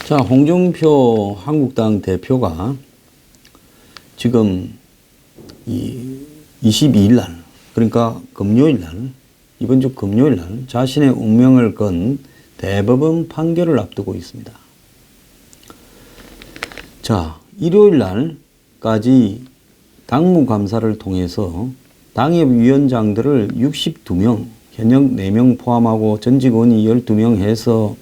자, 홍준표 한국당 대표가 지금 22일 날, 그러니까 금요일 날, 이번 주 금요일 날 자신의 운명을 건 대법원 판결을 앞두고 있습니다. 자, 일요일 날까지 당무감사를 통해서 당협위원장들을 62명, 현역 4명 포함하고 전직 의원이 12명 해서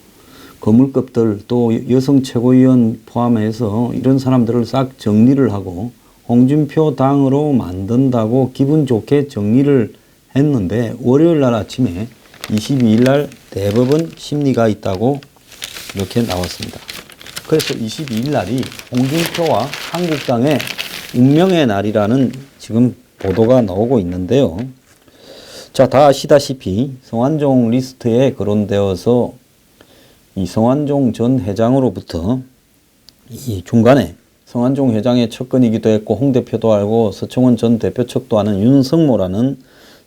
거물급들 또 여성 최고위원 포함해서 이런 사람들을 싹 정리를 하고 홍준표 당으로 만든다고 기분 좋게 정리를 했는데 월요일 날 아침에 22일 날 대법원 심리가 있다고 이렇게 나왔습니다. 그래서 22일 날이 홍준표와 한국당의 운명의 날이라는 지금 보도가 나오고 있는데요. 자, 다 아시다시피 성완종 리스트에 거론되어서 이 성완종 전 회장으로부터 이 중간에 성완종 회장의 측근이기도 했고 홍 대표도 알고 서청원 전 대표 척도 하는 윤석모라는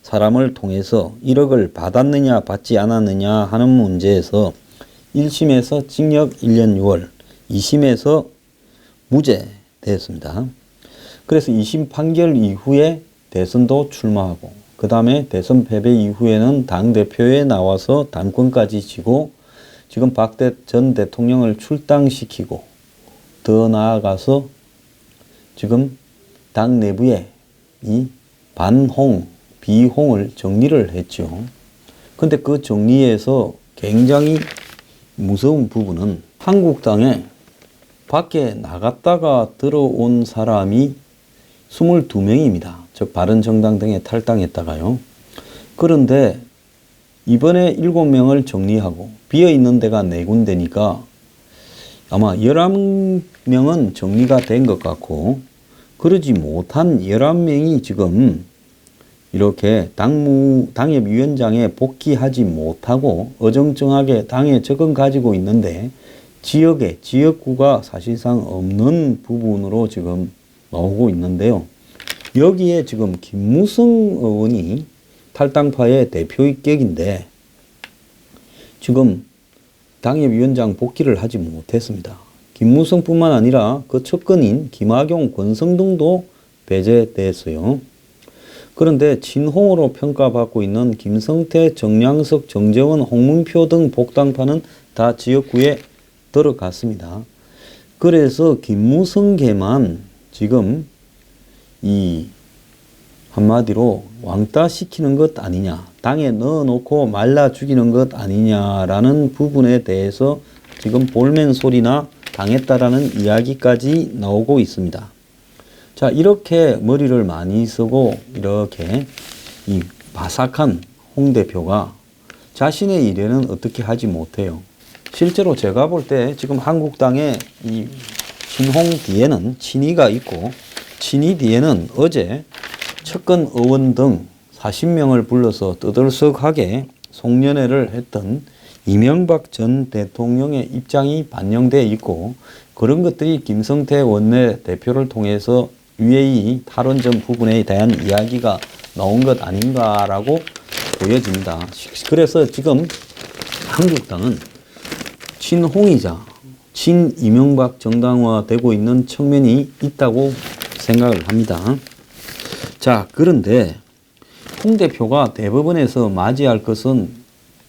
사람을 통해서 1억을 받았느냐 받지 않았느냐 하는 문제에서 1심에서 징역 1년 6월, 2심에서 무죄 되었습니다. 그래서 2심 판결 이후에 대선도 출마하고 그 다음에 대선 패배 이후에는 당대표에 나와서 당권까지 지고 지금 박 전 대통령을 출당시키고 더 나아가서 지금 당 내부에 이 반홍, 비홍을 정리를 했죠. 근데 그 정리에서 굉장히 무서운 부분은 한국당에 밖에 나갔다가 들어온 사람이 22명입니다. 즉 바른정당 등에 탈당했다가요. 그런데 이번에 7명을 정리하고 비어있는 데가 4군데니까 아마 11명은 정리가 된 것 같고 그러지 못한 11명이 지금 이렇게 당협위원장에 복귀하지 못하고 어정쩡하게 당에 적응 가지고 있는데 지역구가 사실상 없는 부분으로 지금 나오고 있는데요. 여기에 지금 김무성 의원이 탈당파의 대표의 격인데 지금 당협위원장 복귀를 하지 못했습니다. 김무성뿐만 아니라 그 측근인 김학용, 권성동도 배제됐어요. 그런데 친홍으로 평가받고 있는 김성태, 정량석, 정재원, 홍문표 등 복당파는 다 지역구에 들어갔습니다. 그래서 김무성계만 지금 이 한마디로 왕따시키는 것 아니냐, 당에 넣어놓고 말라 죽이는 것 아니냐라는 부분에 대해서 지금 볼멘 소리나 당했다라는 이야기까지 나오고 있습니다. 자, 이렇게 머리를 많이 쓰고 이렇게 이 바삭한 홍 대표가 자신의 일에는 어떻게 하지 못해요. 실제로 제가 볼 때 지금 한국당의 이 친홍 뒤에는 친이가 있고 친이 뒤에는 어제 측근 의원 등 40명을 불러서 떠들썩하게 송년회를 했던 이명박 전 대통령의 입장이 반영되어 있고 그런 것들이 김성태 원내 대표를 통해서 UAE 탈원전 부분에 대한 이야기가 나온 것 아닌가라고 보여집니다. 그래서 지금 한국당은 친홍이자 친이명박 정당화되고 있는 측면이 있다고 생각을 합니다. 자, 그런데 홍 대표가 대법원에서 맞이할 것은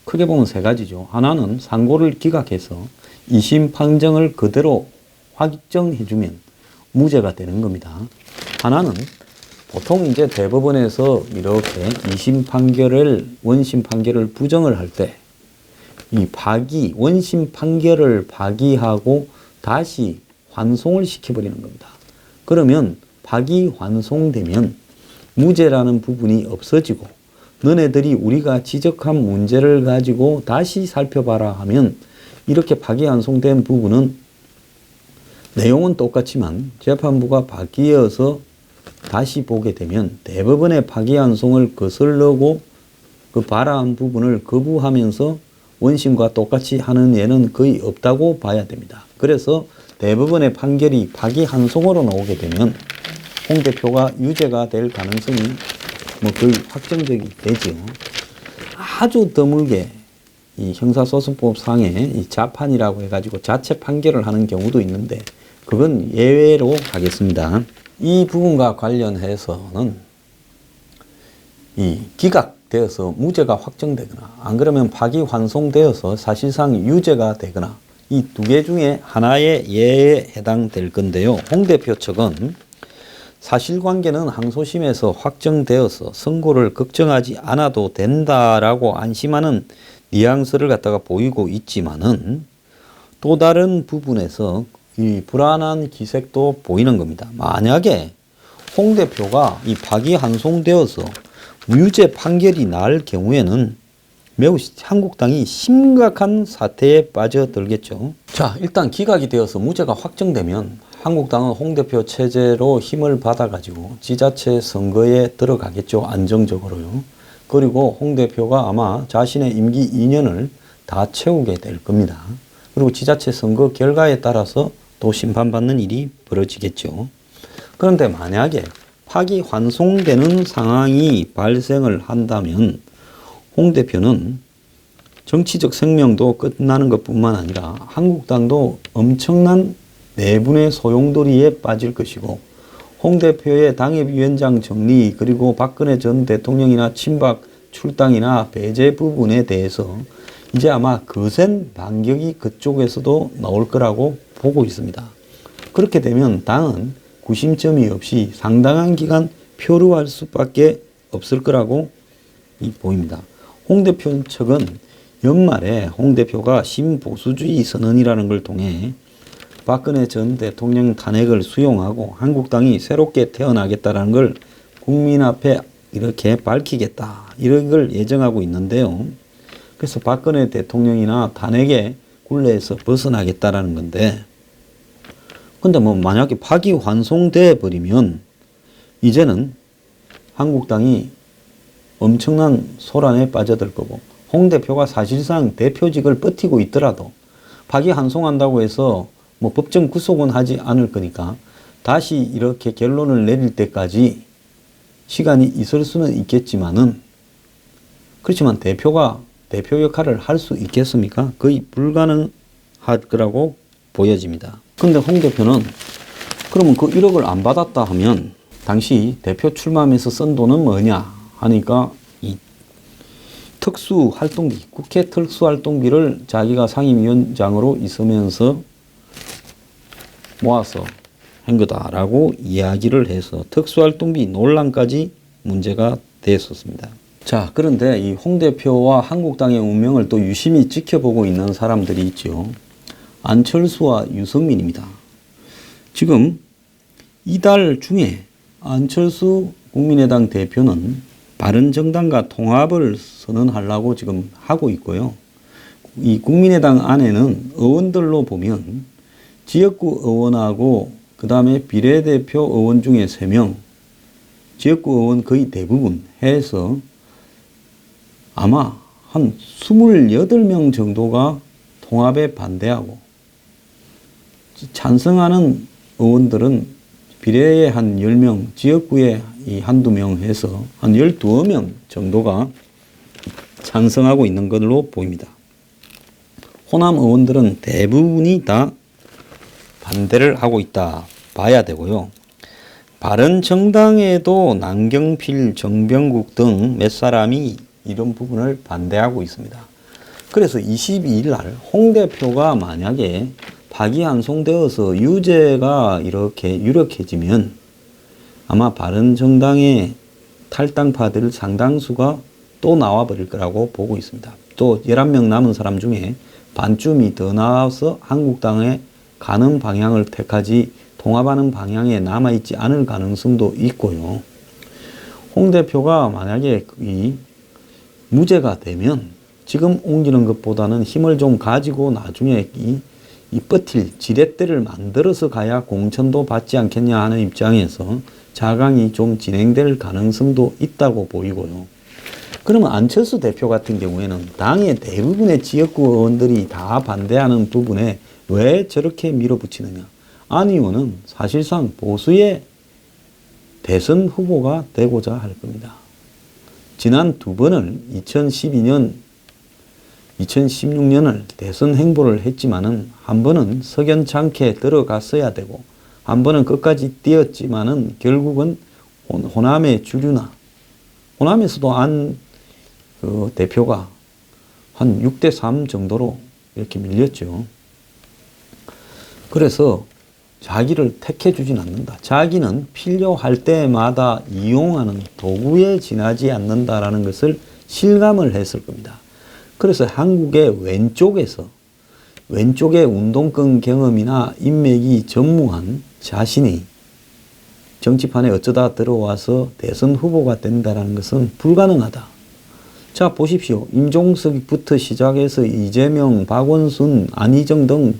크게 보면 3가지죠. 하나는 상고를 기각해서 2심 판정을 그대로 확정해주면 무죄가 되는 겁니다. 하나는 보통 이제 대법원에서 이렇게 2심 판결을, 원심 판결을 부정을 할 때 이 원심 판결을 파기하고 다시 환송을 시켜버리는 겁니다. 그러면 환송되면 무죄라는 부분이 없어지고 너네들이 우리가 지적한 문제를 가지고 다시 살펴봐라 하면 이렇게 환송된 부분은 내용은 똑같지만 재판부가 바뀌어서 다시 보게 되면 대법원의 환송을 거슬러고 그 바라한 부분을 거부하면서 원심과 똑같이 하는 예는 거의 없다고 봐야 됩니다. 그래서 대법원의 판결이 환송으로 나오게 되면 홍 대표가 유죄가 될 가능성이 거의 확정적이 되죠. 아주 드물게 이 형사소송법상의 이 자판이라고 해가지고 자체 판결을 하는 경우도 있는데 그건 예외로 하겠습니다. 이 부분과 관련해서는 이 기각되어서 무죄가 확정되거나 안 그러면 파기환송되어서 사실상 유죄가 되거나 이 두 개 중에 하나의 예에 해당될 건데요. 홍 대표 측은 사실관계는 항소심에서 확정되어서 선고를 걱정하지 않아도 된다라고 안심하는 뉘앙스를 갖다가 보이고 있지만은 또 다른 부분에서 이 불안한 기색도 보이는 겁니다. 만약에 홍 대표가 이 파기환송되어서 무죄 판결이 날 경우에는 매우 한국당이 심각한 사태에 빠져들겠죠. 자, 일단 기각이 되어서 무죄가 확정되면 한국당은 홍 대표 체제로 힘을 받아가지고 지자체 선거에 들어가겠죠. 안정적으로요. 그리고 홍 대표가 아마 자신의 임기 2년을 다 채우게 될 겁니다. 그리고 지자체 선거 결과에 따라서 또 심판받는 일이 벌어지겠죠. 그런데 만약에 파기환송되는 상황이 발생을 한다면 홍 대표는 정치적 생명도 끝나는 것뿐만 아니라 한국당도 엄청난 내분의 소용돌이에 빠질 것이고 홍 대표의 당협위원장 정리 그리고 박근혜 전 대통령이나 친박 출당이나 배제 부분에 대해서 이제 아마 거센 반격이 그쪽에서도 나올 거라고 보고 있습니다. 그렇게 되면 당은 구심점이 없이 상당한 기간 표류할 수밖에 없을 거라고 보입니다. 홍 대표 측은 연말에 홍 대표가 신보수주의 선언이라는 걸 통해 박근혜 전 대통령 탄핵을 수용하고 한국당이 새롭게 태어나겠다라는 걸 국민 앞에 이렇게 밝히겠다. 이런 걸 예정하고 있는데요. 그래서 박근혜 대통령이나 탄핵의 굴레에서 벗어나겠다라는 건데 근데 뭐 만약에 파기환송돼 버리면 이제는 한국당이 엄청난 소란에 빠져들 거고 홍 대표가 사실상 대표직을 버티고 있더라도 파기환송한다고 해서 뭐 법정 구속은 하지 않을 거니까 다시 이렇게 결론을 내릴 때까지 시간이 있을 수는 있겠지만은 그렇지만 대표가 대표 역할을 할 수 있겠습니까? 거의 불가능할 거라고 보여집니다. 근데 홍 대표는 그러면 그 1억을 안 받았다 하면 당시 대표 출마하면서 쓴 돈은 뭐냐 하니까 이 특수활동비, 국회 특수활동비를 자기가 상임위원장으로 있으면서 모아서 한 거다라고 이야기를 해서 특수활동비 논란까지 문제가 됐었습니다. 자, 그런데 이 홍 대표와 한국당의 운명을 또 유심히 지켜보고 있는 사람들이 있죠. 안철수와 유승민입니다. 지금 이달 중에 안철수 국민의당 대표는 바른정당과 통합을 선언하려고 지금 하고 있고요. 이 국민의당 안에는 의원들로 보면 지역구 의원하고 그 다음에 비례대표 의원 중에 3명, 지역구 의원 거의 대부분 해서 아마 한 28명 정도가 통합에 반대하고 찬성하는 의원들은 비례에 한 10명, 지역구에 한두 명 해서 한 12명 정도가 찬성하고 있는 걸로 보입니다. 호남 의원들은 대부분이 다 반대를 하고 있다 봐야 되고요. 바른정당에도 남경필, 정병국 등 몇 사람이 이런 부분을 반대하고 있습니다. 그래서 22일 날 홍 대표가 만약에 파기환송되어서 유죄가 이렇게 유력해지면 아마 바른정당의 탈당파들 상당수가 또 나와버릴 거라고 보고 있습니다. 또 11명 남은 사람 중에 반쯤이 더 나와서 한국당에 가는 방향을 택하지 통합하는 방향에 남아있지 않을 가능성도 있고요. 홍 대표가 만약에 이 무죄가 되면 지금 옮기는 것보다는 힘을 좀 가지고 나중에 이 버틸 지렛대를 만들어서 가야 공천도 받지 않겠냐 하는 입장에서 자강이 좀 진행될 가능성도 있다고 보이고요. 그러면 안철수 대표 같은 경우에는 당의 대부분의 지역구 의원들이 다 반대하는 부분에 왜 저렇게 밀어붙이느냐. 안 의원은 사실상 보수의 대선 후보가 되고자 할 겁니다. 지난 2번을 2012년 2016년을 대선 행보를 했지만은 한 번은 석연찮게 들어갔어야 되고 한 번은 끝까지 뛰었지만은 결국은 호남의 주류나 호남에서도 그 대표가 한 6대3 정도로 이렇게 밀렸죠. 그래서 자기를 택해 주진 않는다. 자기는 필요할 때마다 이용하는 도구에 지나지 않는다라는 것을 실감을 했을 겁니다. 그래서 한국의 왼쪽의 운동권 경험이나 인맥이 전무한 자신이 정치판에 어쩌다 들어와서 대선 후보가 된다는 것은 불가능하다. 자, 보십시오. 임종석부터 시작해서 이재명, 박원순, 안희정 등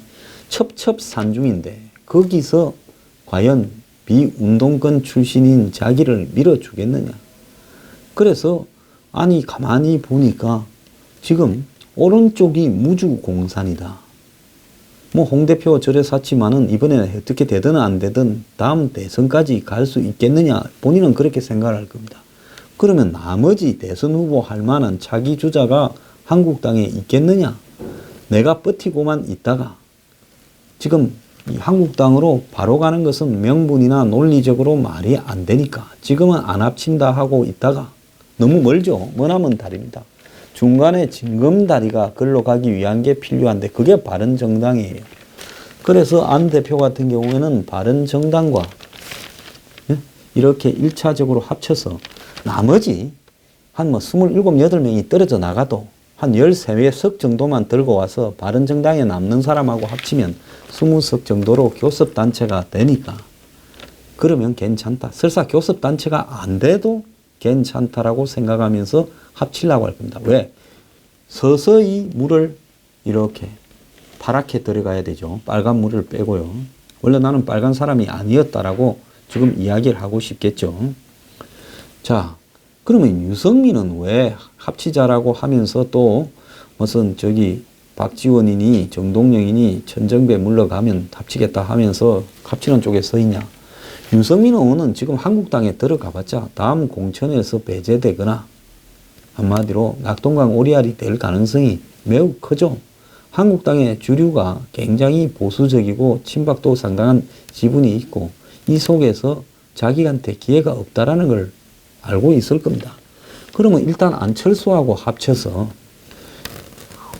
첩첩산중인데 거기서 과연 비운동권 출신인 자기를 밀어주겠느냐. 그래서 아니 가만히 보니까 지금 오른쪽이 무주공산이다. 뭐 홍 대표 절에 샀지만은 이번에 어떻게 되든 안 되든 다음 대선까지 갈 수 있겠느냐. 본인은 그렇게 생각할 겁니다. 그러면 나머지 대선 후보 할 만한 차기 주자가 한국당에 있겠느냐. 내가 버티고만 있다가 지금 이 한국당으로 바로 가는 것은 명분이나 논리적으로 말이 안 되니까 지금은 안 합친다 하고 있다가 너무 멀죠. 머나먼 다리입니다. 중간에 징검다리가 걸로 가기 위한 게 필요한데 그게 바른정당이에요. 그래서 안 대표 같은 경우에는 바른정당과 이렇게 1차적으로 합쳐서 나머지 한 27, 8명이 떨어져 나가도 한 13석 정도만 들고 와서 바른정당에 남는 사람하고 합치면 20석 정도로 교섭단체가 되니까 그러면 괜찮다. 설사 교섭단체가 안 돼도 괜찮다라고 생각하면서 합치려고 할 겁니다. 왜? 서서히 물을 이렇게 파랗게 들어가야 되죠. 빨간 물을 빼고요. 원래 나는 빨간 사람이 아니었다라고 지금 이야기를 하고 싶겠죠. 자, 그러면 유승민은 왜 합치자라고 하면서 또 무슨 박지원이니 정동영이니 천정배 물러가면 합치겠다 하면서 합치는 쪽에 서 있냐. 유승민 의원은 지금 한국당에 들어가 봤자 다음 공천에서 배제되거나 한마디로 낙동강 오리알이 될 가능성이 매우 크죠. 한국당의 주류가 굉장히 보수적이고 친박도 상당한 지분이 있고 이 속에서 자기한테 기회가 없다라는 걸 알고 있을 겁니다. 그러면 일단 안철수하고 합쳐서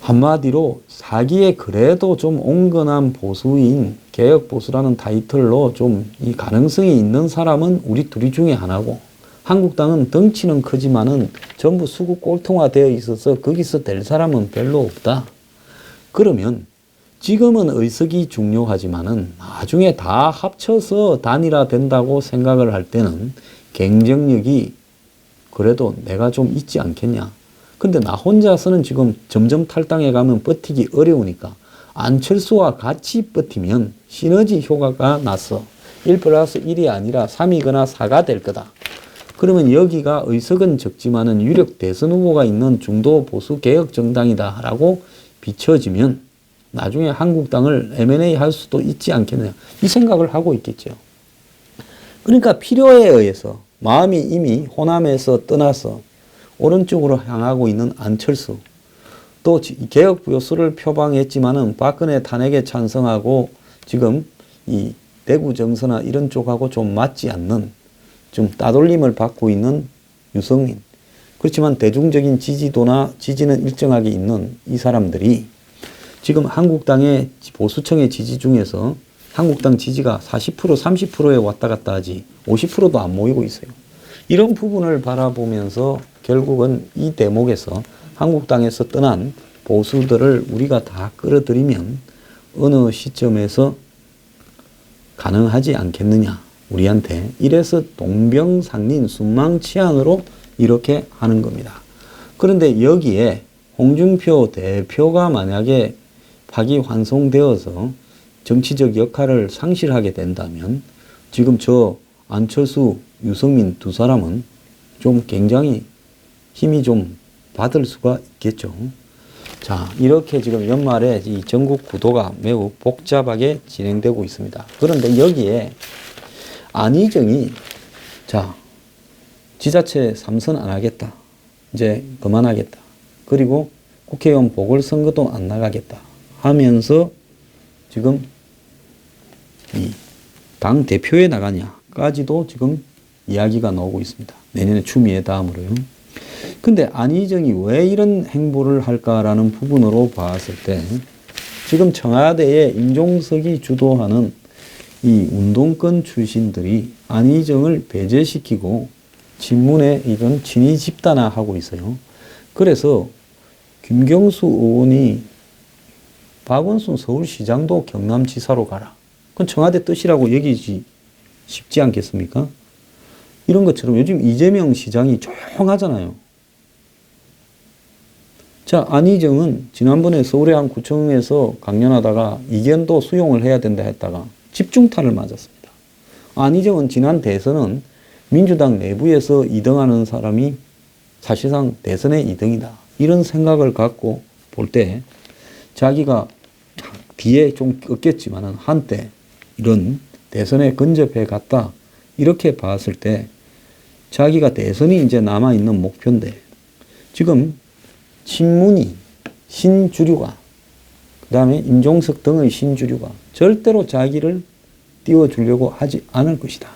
한마디로 사기에 그래도 좀 온건한 보수인 개혁보수라는 타이틀로 좀 이 가능성이 있는 사람은 우리 둘이 중에 하나고 한국당은 덩치는 크지만은 전부 수구 꼴통화되어 있어서 거기서 될 사람은 별로 없다. 그러면 지금은 의석이 중요하지만은 나중에 다 합쳐서 단일화된다고 생각을 할 때는 경쟁력이 그래도 내가 좀 있지 않겠냐. 근데 나 혼자서는 지금 점점 탈당해 가면 버티기 어려우니까 안철수와 같이 버티면 시너지 효과가 나서 1+1이 아니라 3이거나 4가 될 거다. 그러면 여기가 의석은 적지만은 유력 대선 후보가 있는 중도 보수 개혁 정당이다 라고 비춰지면 나중에 한국당을 M&A 할 수도 있지 않겠느냐. 이 생각을 하고 있겠죠. 그러니까 필요에 의해서 마음이 이미 호남에서 떠나서 오른쪽으로 향하고 있는 안철수, 또 개혁 보수를 표방했지만은 박근혜 탄핵에 찬성하고 지금 이 대구 정서나 이런 쪽하고 좀 맞지 않는 좀 따돌림을 받고 있는 유승민. 그렇지만 대중적인 지지도나 지지는 일정하게 있는 이 사람들이 지금 한국당의 보수층의 지지 중에서 한국당 지지가 40%, 30%에 왔다 갔다 하지 50%도 안 모이고 있어요. 이런 부분을 바라보면서 결국은 이 대목에서 한국당에서 떠난 보수들을 우리가 다 끌어들이면 어느 시점에서 가능하지 않겠느냐. 우리한테. 이래서 동병상린 순망치안으로 이렇게 하는 겁니다. 그런데 여기에 홍준표 대표가 만약에 파기환송되어서 정치적 역할을 상실하게 된다면 지금 저 안철수, 유승민 두 사람은 좀 굉장히 힘이 좀 받을 수가 있겠죠. 자, 이렇게 지금 연말에 이 전국 구도가 매우 복잡하게 진행되고 있습니다. 그런데 여기에 안희정이 자, 지자체 3선 안 하겠다. 이제 그만하겠다. 그리고 국회의원 보궐선거도 안 나가겠다 하면서 지금 이 당 대표에 나가냐까지도 지금 이야기가 나오고 있습니다. 내년에 추미애 다음으로요. 근데 안희정이 왜 이런 행보를 할까라는 부분으로 봤을 때 지금 청와대에 임종석이 주도하는 이 운동권 출신들이 안희정을 배제시키고 친문에 이런 친위 집단화하고 있어요. 그래서 김경수 의원이 박원순 서울시장도 경남지사로 가라. 그건 청와대 뜻이라고 여기지 쉽지 않겠습니까? 이런 것처럼 요즘 이재명 시장이 조용하잖아요. 자, 안희정은 지난번에 서울의 한 구청에서 강연하다가 이견도 수용을 해야 된다 했다가 집중탄을 맞았습니다. 안희정은 지난 대선은 민주당 내부에서 2등하는 사람이 사실상 대선의 2등이다. 이런 생각을 갖고 볼 때 자기가 뒤에 좀 꺾였지만은 한때 이런 대선에 근접해 갔다. 이렇게 봤을 때 자기가 대선이 이제 남아있는 목표인데 지금 친문이 신주류가 그 다음에 임종석 등의 신주류가 절대로 자기를 띄워주려고 하지 않을 것이다.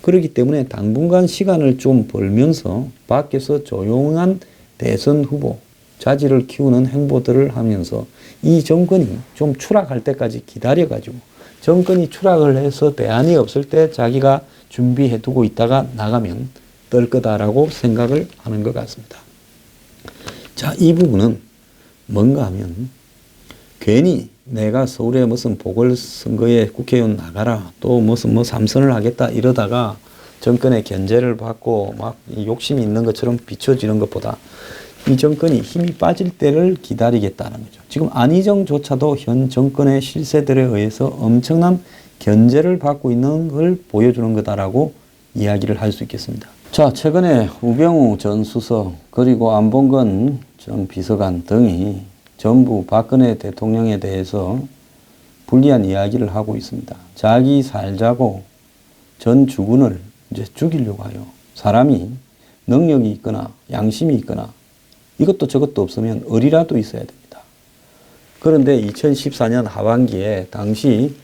그렇기 때문에 당분간 시간을 좀 벌면서 밖에서 조용한 대선 후보 자질을 키우는 행보들을 하면서 이 정권이 좀 추락할 때까지 기다려가지고 정권이 추락을 해서 대안이 없을 때 자기가 준비해 두고 있다가 나가면 뜰 거다라고 생각을 하는 것 같습니다. 자, 이 부분은 뭔가 하면 괜히 내가 서울에 무슨 보궐선거에 국회의원 나가라 또 무슨 뭐 삼선을 하겠다 이러다가 정권의 견제를 받고 막 욕심이 있는 것처럼 비춰지는 것보다 이 정권이 힘이 빠질 때를 기다리겠다는 거죠. 지금 안희정조차도 현 정권의 실세들에 의해서 엄청난 견제를 받고 있는 걸 보여주는 거다라고 이야기를 할 수 있겠습니다. 자, 최근에 우병우 전 수석 그리고 안봉근 전 비서관 등이 전부 박근혜 대통령에 대해서 불리한 이야기를 하고 있습니다. 자기 살자고 전 주군을 이제 죽이려고 하요. 사람이 능력이 있거나 양심이 있거나 이것도 저것도 없으면 의리라도 있어야 됩니다. 그런데 2014년 하반기에 당시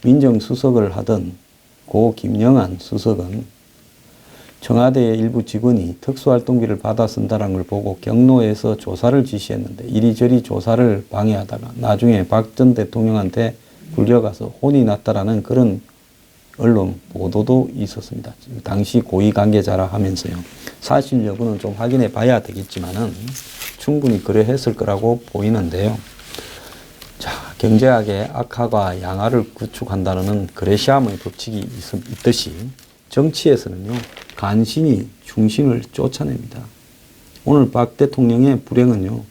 민정수석을 하던 고 김영한 수석은 청와대의 일부 직원이 특수활동비를 받아 쓴다는 걸 보고 경로에서 조사를 지시했는데 이리저리 조사를 방해하다가 나중에 박 전 대통령한테 불려가서 혼이 났다라는 그런 언론 보도도 있었습니다. 당시 고위 관계자라 하면서요. 사실 여부는 좀 확인해 봐야 되겠지만은 충분히 그래 했을 거라고 보이는데요. 자, 경제학의 악화가 양화를 구축한다는 그레시암의 법칙이 있듯이 정치에서는요, 간신히 충신을 쫓아냅니다. 오늘 박 대통령의 불행은요,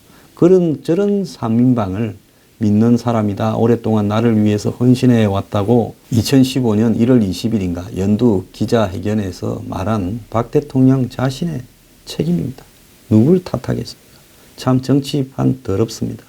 저런 3인방을 믿는 사람이다. 오랫동안 나를 위해서 헌신해 왔다고 2015년 1월 20일인가 연두 기자회견에서 말한 박 대통령 자신의 책임입니다. 누굴 탓하겠습니까? 참 정치판 더럽습니다.